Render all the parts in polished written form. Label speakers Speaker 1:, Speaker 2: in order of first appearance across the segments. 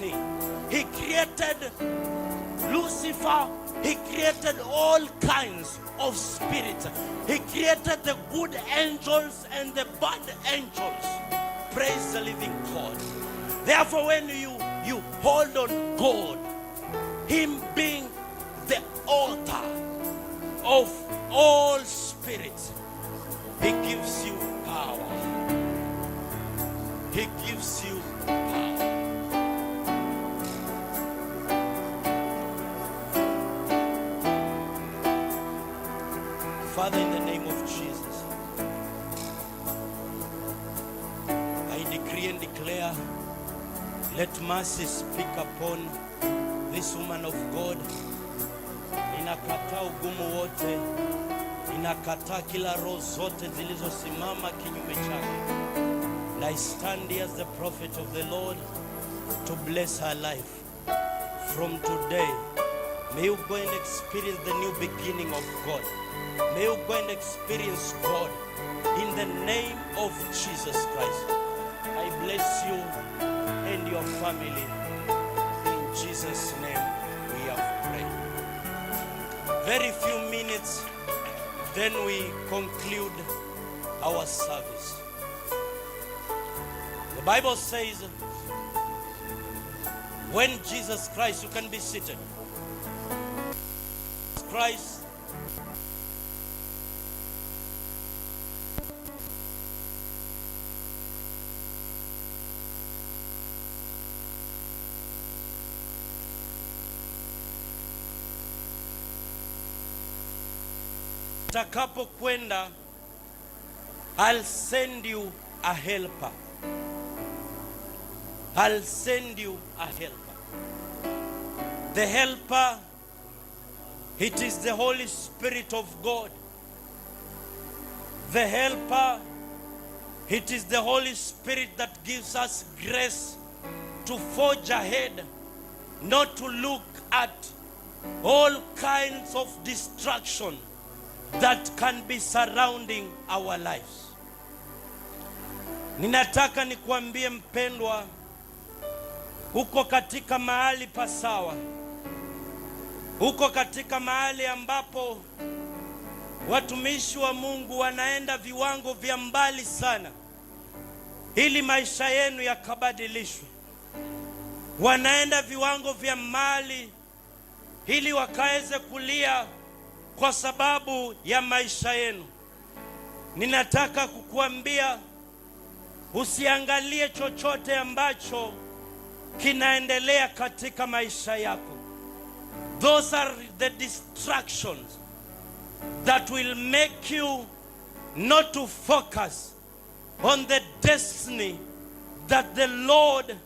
Speaker 1: everything. He created Lucifer. He created all kinds of spirits. He created the good angels and the bad angels. Praise the living God. Therefore, when you hold on God, Him being the author of all spirits, He gives you power. He gives you power. Father, in the name of Jesus, I decree and declare, let mercy speak upon this woman of God. Ninakataa ugumu wote, ninakataa kila roho zote zilizosimama kinyume chake. And I stand here as the prophet of the Lord to bless her life. From today, may you go and experience the new beginning of God. May you go and experience God in the name of Jesus Christ. I bless you and your family. In Jesus' name we have prayed. Very few minutes, then we conclude our service. The Bible says, when Jesus Christ, you can be seated. Christ takapo kwenda, I'll send you a helper. I'll send you a helper. The helper, it is the Holy Spirit of God. The helper, it is the Holy Spirit that gives us grace to forge ahead, not to look at all kinds of distraction that can be surrounding our lives. Ninataka nikuambie mpendwa, uko katika mahali pasawa. Uko katika mahali ambapo watumishi wa Mungu wanaenda viwango vya mbali sana ili maisha yenu yakabadilishwe. Wanaenda viwango vya mbali ili wakaweze kulia kwa sababu ya maisha yenu. Ninataka kukuambia usiangalie chochote ambacho kinaendelea katika maisha yako. Those are the distractions that will make you not to focus on the destiny that the Lord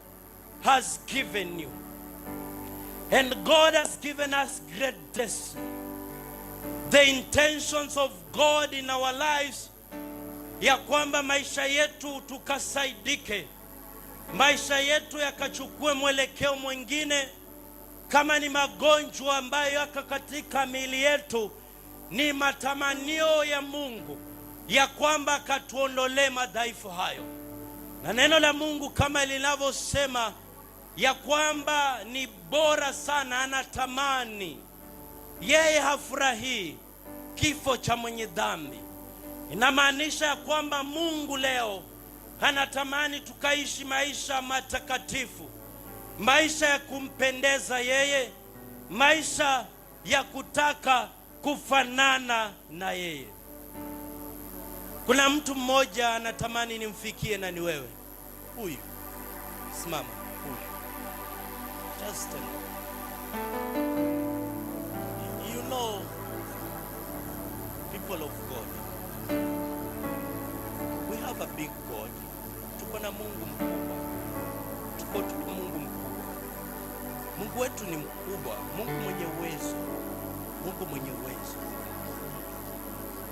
Speaker 1: has given you. And God has given us great destiny. The intentions of God in our lives, ya kwamba maisha yetu tukasaidike, maisha yetu yakachukue mwelekeo mwingine. Kama ni magonjwa ambayo yako katika miili yetu, ni matamanio ya Mungu ya kwamba katuondolee madhaifu hayo. Na neno la Mungu kama linavyosema ya kwamba ni bora sana, anatamani, yeye hafurahii kifo cha mwenye dhambi. Inamaanisha ya kwamba Mungu leo anatamani tukaishi maisha matakatifu, maisha ya kumpendeza yeye, maisha ya kutaka kufanana na yeye. Kuna mtu mmoja anatamani nimfikie, na ni wewe. Huyu simama, huyu just stand. You know, people of God, we have a big God. Tuko na Mungu mkubwa. Tuko Mungu mkubwa. Mungu wetu ni mkubwa, Mungu mwenye uwezo. Mungu mwenye uwezo.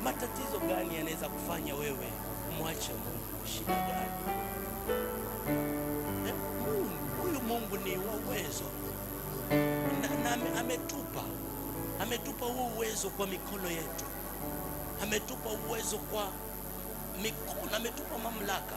Speaker 1: Matatizo gani yanaweza kufanya wewe kumwacha Mungu? Shida gani? Huyu Mungu ni wa uwezo. Na ametupa huo uwezo kwa mikono yetu. Ametupa uwezo kwa mikono, ametupa mamlaka.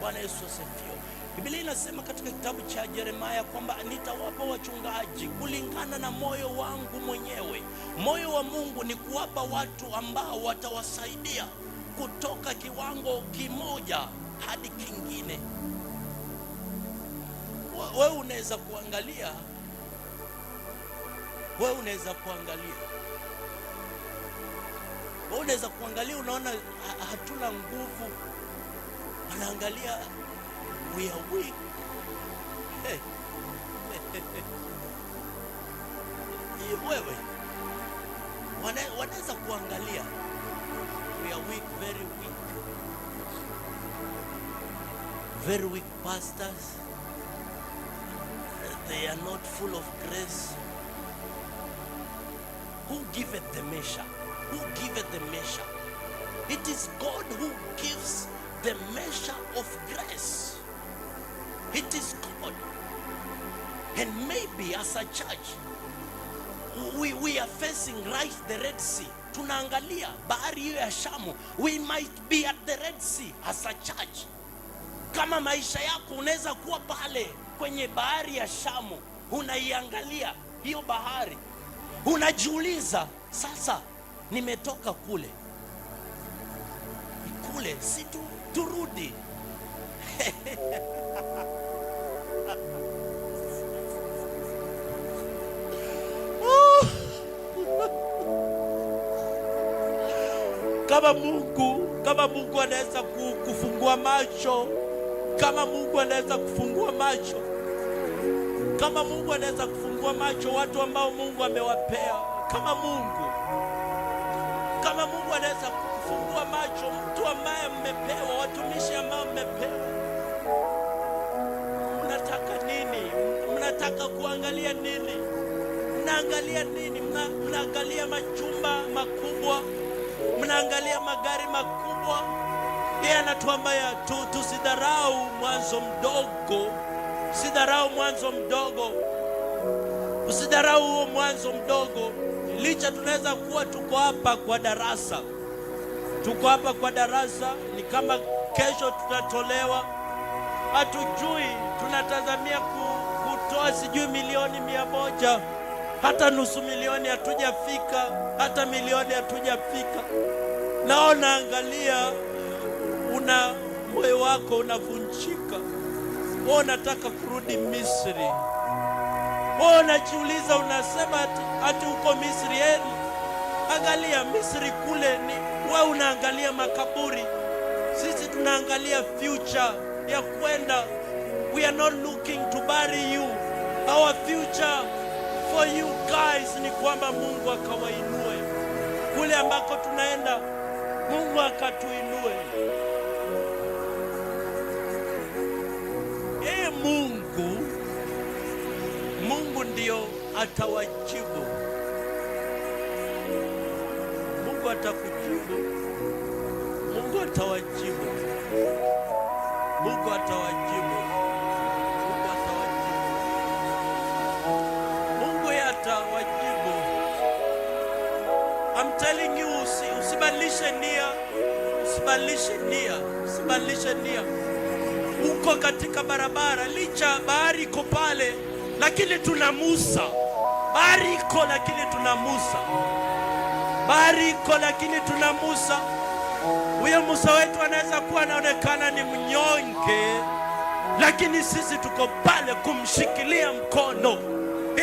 Speaker 1: Bwana Yesu asifiwe. Biblia inasema katika kitabu cha Yeremia kwamba nitawapa wachungaji kulingana na moyo wangu mwenyewe. Moyo wa Mungu ni kuwapa watu ambao watawasaidia kutoka kiwango kimoja hadi kingine. Wewe unaweza kuangalia, unaona hatuna nguvu. Wanaangalia we are weak. Hey. Wewe wanaweza kuangalia we are weak, very weak pastors. They are not full of grace. Who giveth the measure? It is God who gives the measure of grace. It is God. And maybe as a church, we are facing right the Red Sea. Tunaangalia bahari hiyo ya Shamu. We might be at the Red Sea as a church. Kama maisha yako unaweza kuwa pale kwenye bahari ya Shamu, unaiangalia hiyo bahari, unajiuliza, sasa nimetoka kule si turudi. Kama Mungu anaweza kufungua macho, kama Mungu anaweza kufungua macho watu ambao Mungu amewapea, kama Mungu anaweza kufungua macho mtu ambaye mmepewa, watumishi ambao mmepewa, mnataka nini? Mnataka kuangalia nini? Mnaangalia nini? Mnaangalia majumba makubwa, mnaangalia magari makubwa. Yeye anatuambia tusidharau mwanzo mdogo. Licha tunaweza kuwa tuko hapa kwa darasa, ni kama kesho tutatolewa, hatujui. Tunatazamia kutoa sijui milioni 100, hata nusu milioni hatujafika, hata milioni hatujafika. Naona angalia, moyo wako unavunjika. Wewe unataka kurudi Misri. Wewe unajiuliza, unasema ati uko Misri. Angalia Misri kule, ni wewe unaangalia makaburi. Sisi tunaangalia future ya kwenda. We are not looking to bury you. Our future for you guys ni kwamba Mungu akawainue kule ambako tunaenda. Mungu akatuinue. Mungu ndio atawajibu. Mungu atakujibu. Mungu atawajibu. I'm telling you, usibadilishe nia. Uko katika barabara, licha bahari iko pale, lakini tuna Musa. Bahari iko lakini tuna Musa. Huyo Musa wetu anaweza kuwa anaonekana ni mnyonge, lakini sisi tuko pale kumshikilia mkono,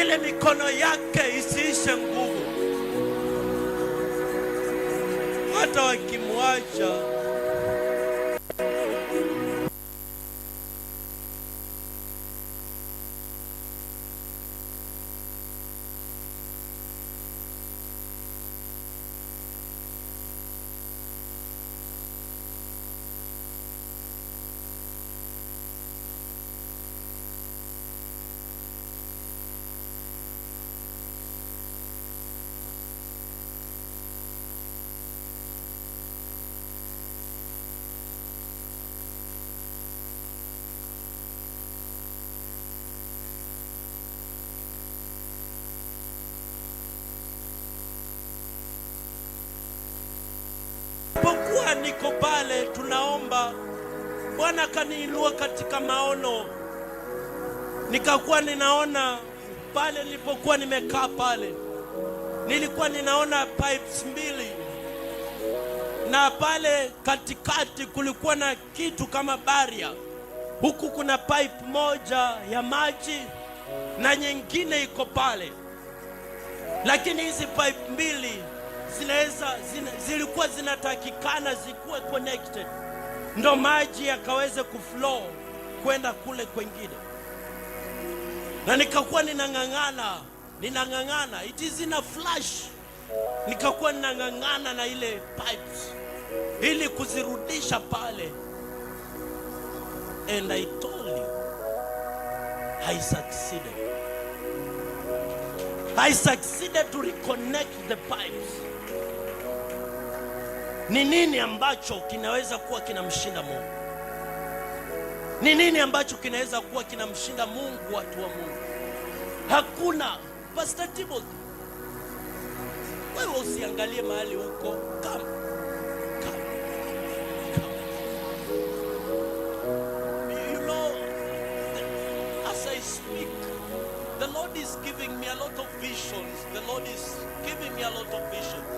Speaker 1: ile mikono yake isiishe nguvu. Hata wakimwacha, niko pale, tunaomba Bwana akaniinua katika maono, nikakuwa ninaona pale nilipokuwa nimekaa pale, nilikuwa ninaona pipes mbili, na pale katikati kulikuwa na kitu kama barrier. Huku kuna pipe moja ya maji na nyingine iko pale, lakini hizi pipe mbili zilikuwa zinatakikana zikuwe connected, ndo maji yakaweze kuflow kwenda kule kwengine. Na nikakuwa ninang'ang'ana, it is in a flash, nikakuwa ninang'ang'ana na ile pipes ili kuzirudisha pale. And I told you, I succeeded. I succeeded to reconnect the pipes. Ni nini ambacho kinaweza kuwa kinamshinda Mungu? Ni nini ambacho kinaweza kuwa kinamshinda Mungu, watu wa Mungu? Hakuna. Pastor Timothy, wewe usiangalie mahali huko. Come. You know, as I speak, the Lord is giving me a lot of visions. The Lord is giving me a lot of visions.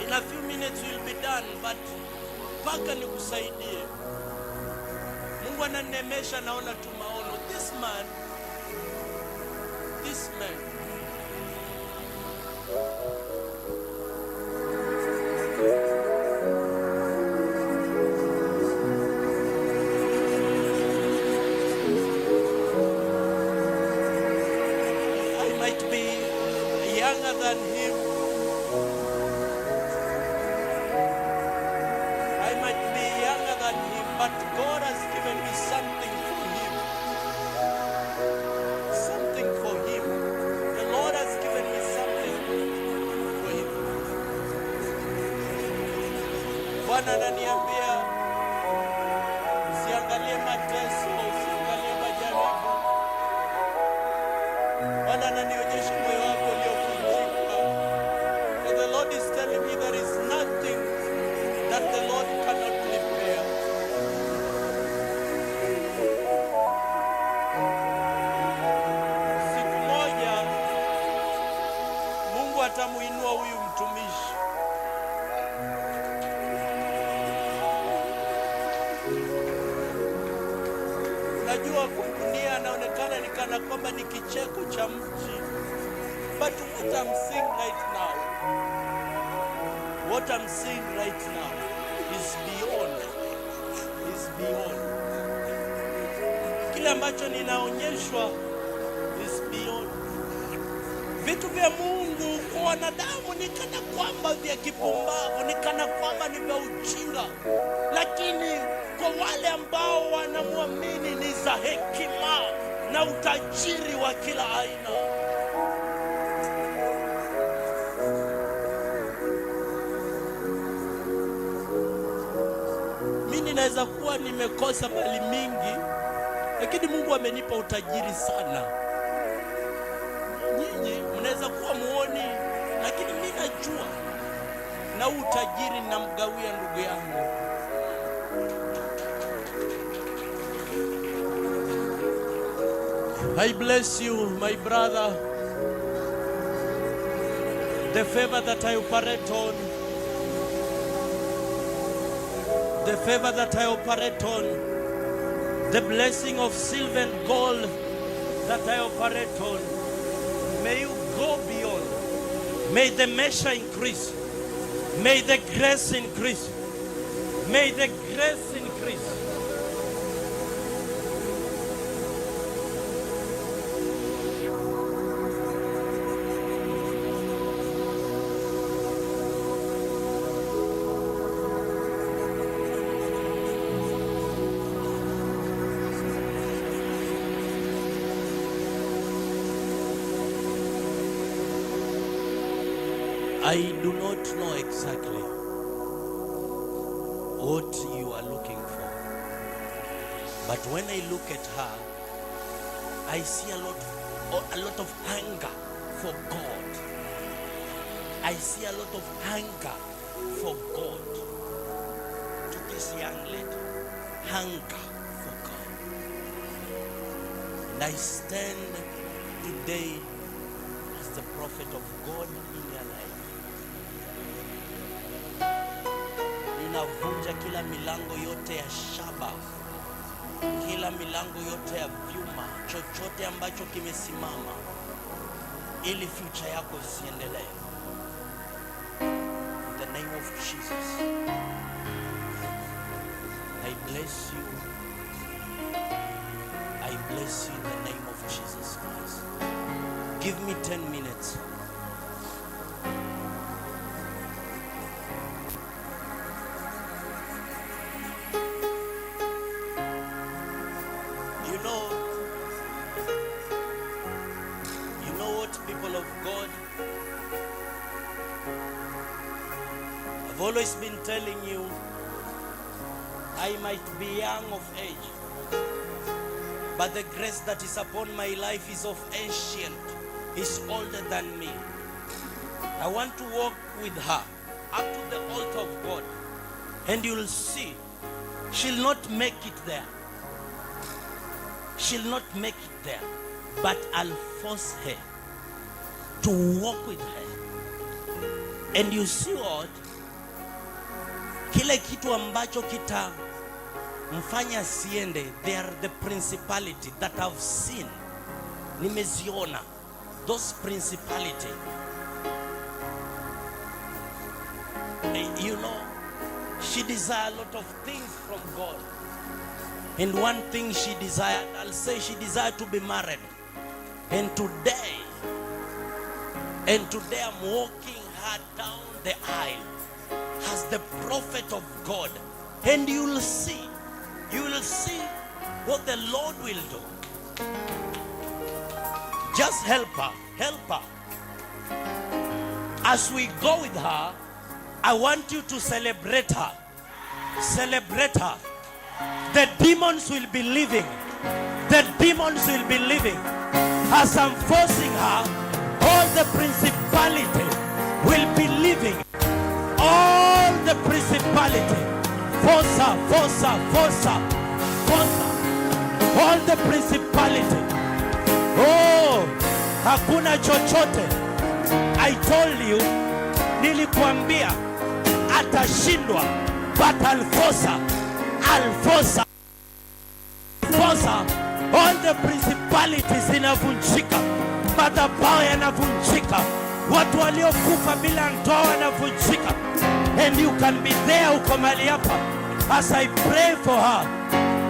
Speaker 1: In a few minutes we'll be done, but paka nikusaidie. Mungu ananemesha, naona tu maono. This man I might be younger than him. But God has given me something for him. Something for him. The Lord has given me something for him. Bwana ananiambia usiangalie mateso, usiangalie majaribu. Bwana ananionyesha moyo wako uliovunjika. And the Lord is telling me there is nothing that the Lord cannot repair. Atamuinua huyu mtumishi. Najua kwa dunia anaonekana ni kana kwamba ni kicheko cha mji. But what I'm seeing right now, is beyond. Kile ambacho ninaonyeshwa is beyond. Vitu vya Mungu kwa wanadamu ni kana kwamba vya kipumbavu, ni kana kwamba ni vya ujinga, lakini kwa wale ambao wanamwamini ni za hekima na utajiri wa kila aina. Mimi ninaweza kuwa nimekosa mali mingi, lakini Mungu amenipa utajiri sana. Nyinyi mnaweza kuwa muoni, lakini mimi najua na utajiri namgawia ndugu yangu. I bless you, my brother. The favor that I operate on, the blessing of silver and gold that I operate on, may you go beyond. May the measure increase. May the grace increase. May the grace increase. I do not know exactly what you are looking for, but when I look at her, I see a lot of hunger for God. I see a lot of hunger for God to this young lady. hunger for God. And I stand today as the prophet of God in your life. Ninavunja kila milango yote ya shaba, kila milango yote ya vyuma, chochote ambacho kimesimama ili future yako isiendelee. In the name of Jesus, I bless you. I bless you in the name of Jesus Christ. Give me 10 minutes. You know what, people of God? I've always been telling you, I might be young of age, but the grace that is upon my life is of ancient, is older than me. I want to walk with her up to the altar of God, and you'll see, she'll not make it there. She'll not make it there, but I'll force her to walk with her. And you see what? Kile kitu ambacho kita mfanya siende, they are the principality that I've seen. Nimeziona those principality. You know, she desires a lot of things from God. And one thing she desired, I'll say she desired to be married. And today I'm walking her down the aisle as the prophet of God. And you will see what the Lord will do. Just help her. As we go with her, I want you to celebrate her. Celebrate her. The demons will be leaving. The demons will be leaving. As I'm forcing her, all the principality will be leaving. All the principality. Force her, force her, force her, force her. All the principality. Oh, hakuna chochote. I told you, nilikuambia atashindwa, but I'll force her. I'll force her. Force her. All the principalities zinavunjika, madhabahu yanavunjika, watu waliokufa bila ndoa wanavunjika. And you can be there, uko mahali hapa, as I pray for her.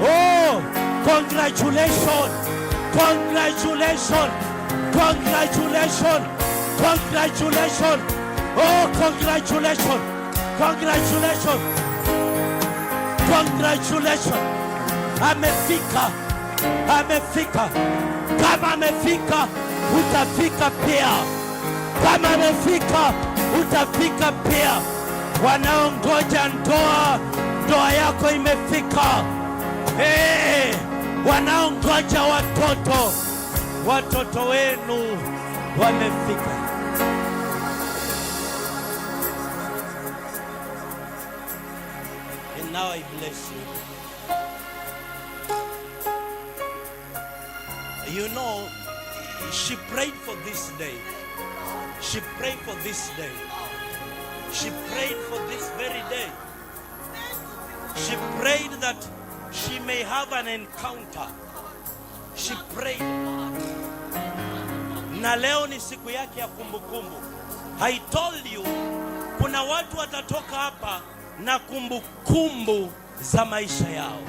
Speaker 1: Oh, congratulations, congratulations, congratulations, congratulations. Oh, congratulations, congratulations, congratulations. Amefika, amefika. Kama amefika, utafika pia. Kama amefika, utafika pia. Wanaongoja ndoa, ndoa yako imefika. Hey, wanaongoja watoto, watoto wenu wamefika. And now I bless you. You know, she prayed for this day. She prayed for this day. She prayed for this very day. She prayed that she may have an encounter. She prayed. Na leo ni siku yake ya kumbukumbu. I told you, kuna watu watatoka hapa na kumbukumbu za maisha yao.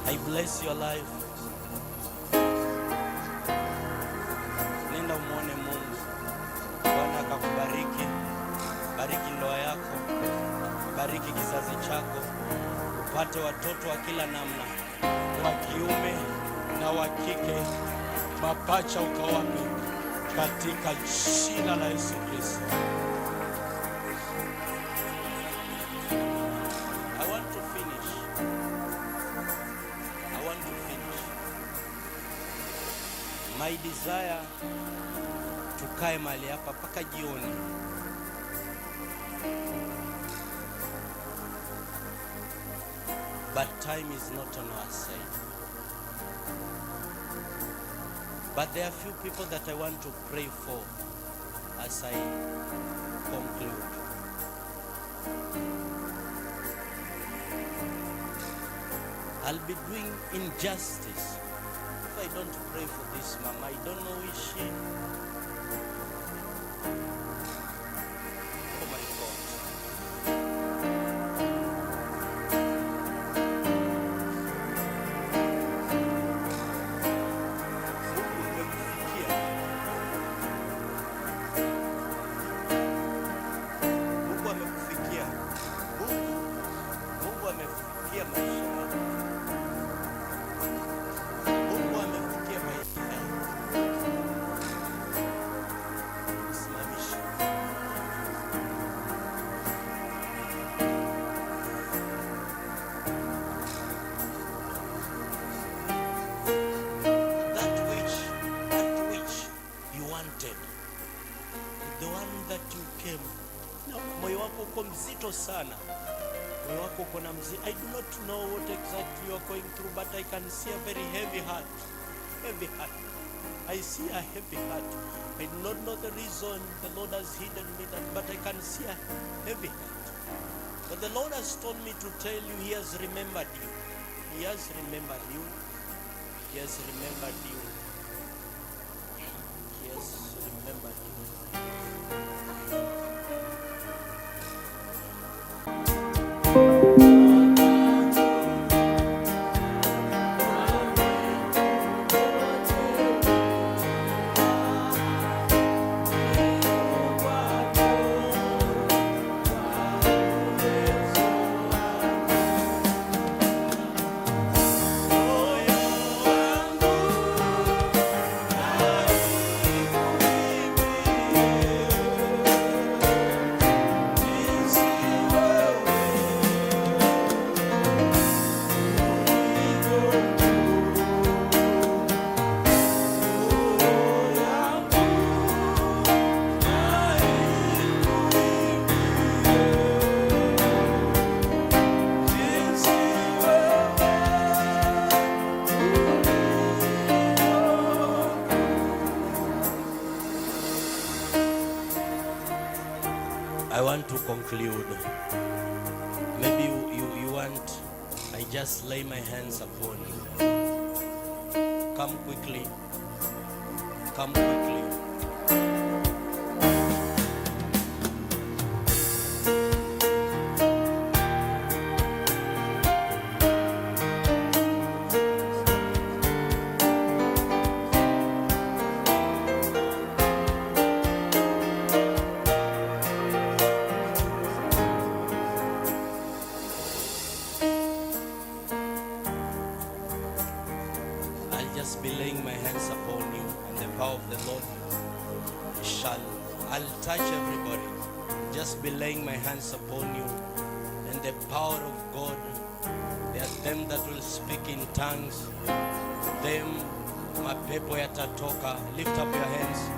Speaker 1: I bless your life. Nenda umuone Mungu. Bwana akakubariki. Bariki ndoa yako. Bariki kizazi chako. Upate watoto wa kila namna, wa kiume na wa kike. Mapacha ukawape katika jina la Yesu Kristo. My desire to tukae mahali hapa mpaka jioni. But time is not on our side. But there are few people that I want to pray for as I conclude. I'll be doing injustice if I don't pray for this mama. I don't know is she. Oh my God. Mungu amekufikia. Mungu amefikia maisha yako. Mungu amefikia maisha yako. Simamisha. That which you wanted, the one that you came. Na moyo wako uko mzito sana. Moyo wako uko na mzito. I do not know what exactly you are going through, but I can see a very heavy heart. Heavy heart. I see a heavy heart. I do not know the reason the Lord has hidden me that, but I can see a heavy heart. But the Lord has told me to tell you He has remembered you. He has remembered you. He has remembered you. He has remembered you. I want to conclude. Maybe you want, I just lay my hands upon you. Come quickly. Come quickly. Just be laying my hands upon you, and the power of the Lord I'll touch everybody. Just be laying my hands upon you, and the power of God. There are them that will speak in tongues. Them mapepo yatatoka. Lift up your hands.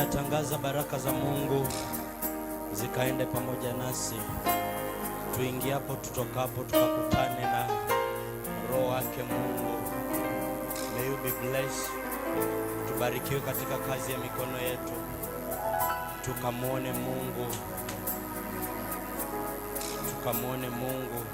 Speaker 1: Ninatangaza baraka za Mungu zikaende pamoja nasi, tuingiapo tutokapo, tukakutane na Roho wake Mungu. May you be blessed. Tubarikiwe katika kazi ya mikono yetu, tukamwone Mungu, tukamwone Mungu.